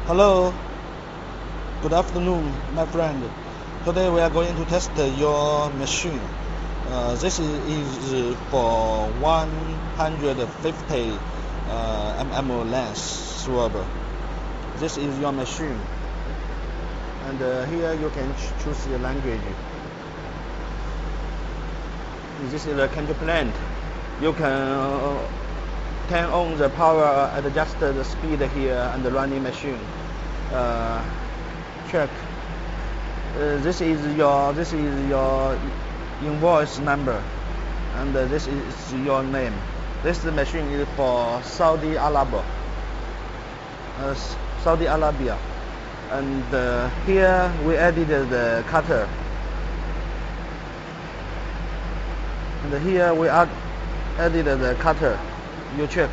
Hello, good afternoon, my friend. Today we are going to test your machine. This is for 150 mm length swab. This is your machine, and here you can choose the language. This is the control plant. You can turn on the power, adjust the speed here, and the running machine. Check. This is your invoice number, and this is your name. This machine is for Saudi Arabia, and here we added the cutter, and here we added the cutter. You check.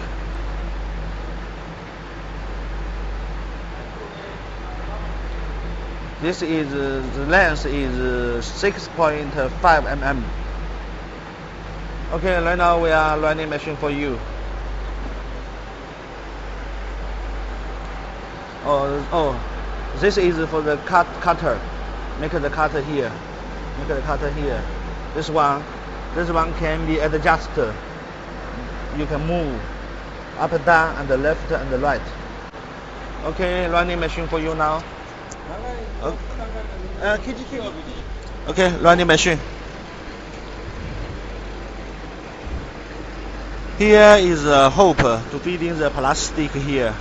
This is the length is 6.5 mm. Okay, right now we are running machine for you. This is for the cutter. Make the cutter here. Make the cutter here. This one can be adjusted. You can move up and down, and the left and the right. Okay, running machine for you now. Okay, running machine. Here is a hoop to feed in the plastic here.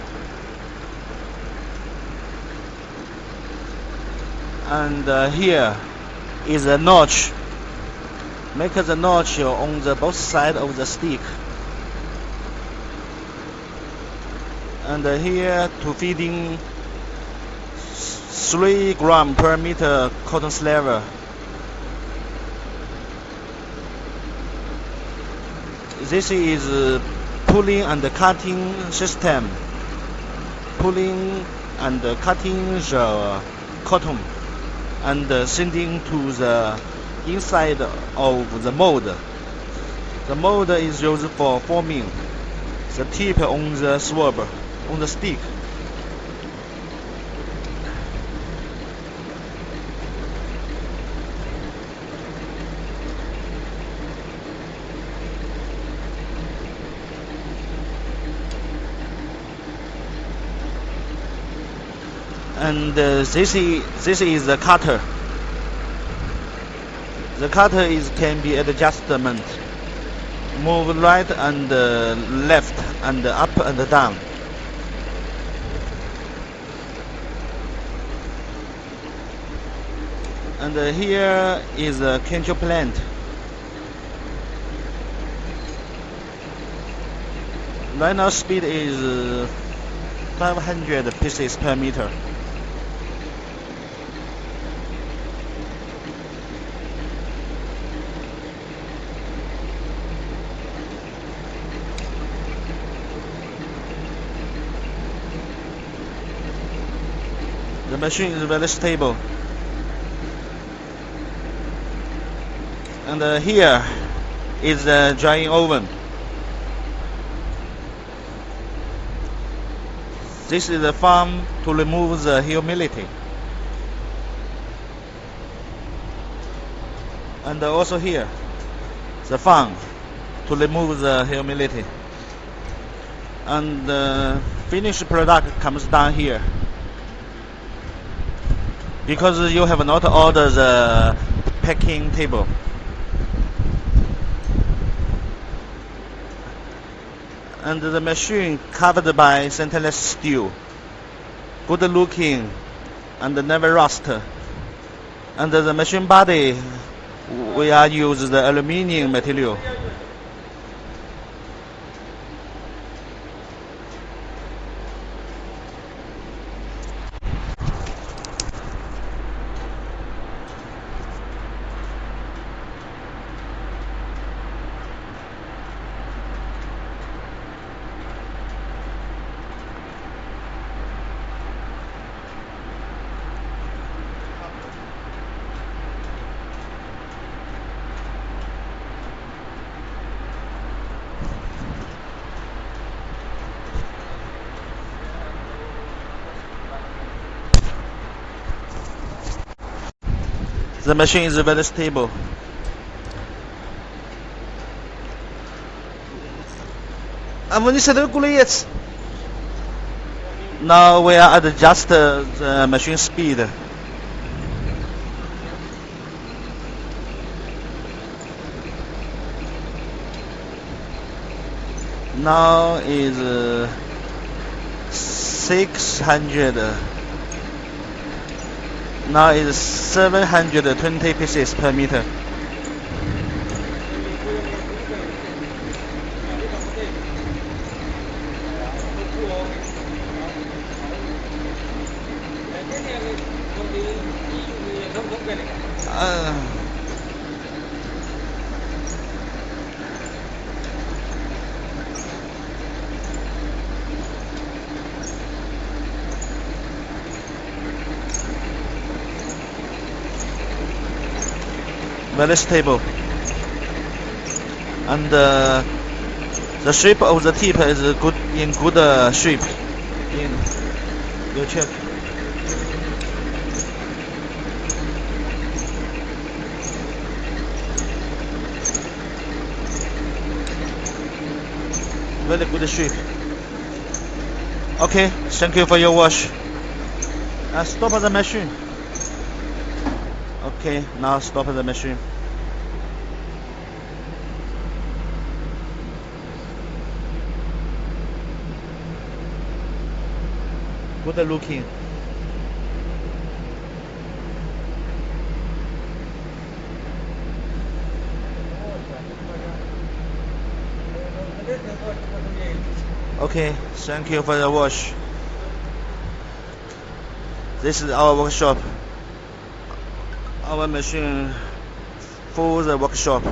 And here is a notch. Make the notch on the both sides of the stick. And here to feed in 3 grams per meter cotton sliver. This is pulling and cutting system. Pulling and cutting the cotton and sending to the inside of the mould. The mould is used for forming the tip on the swab, on the stick. And this is the cutter. The cutter can be adjustment. Move right and left and up and down. And here is a control plant. Right now speed is 500 pieces per meter. The machine is very stable. And here is the drying oven. This is the fan to remove the humidity. And also here, the fan to remove the humidity. And the finished product comes down here. Because you have not ordered the packing table. And the machine covered by stainless steel, good looking and never rust. And the machine body, we are use the aluminium material. The machine is very stable. Now we are at just the machine speed. Now is 600. Now is 720 pieces per meter. Very stable, and the shape of the tip is good in good shape. You check. Very good shape. Okay, thank you for your watch. Stop the machine. Okay, now stop the machine. Good looking. Okay, thank you for the watch. This is our workshop. Our machine for the workshop.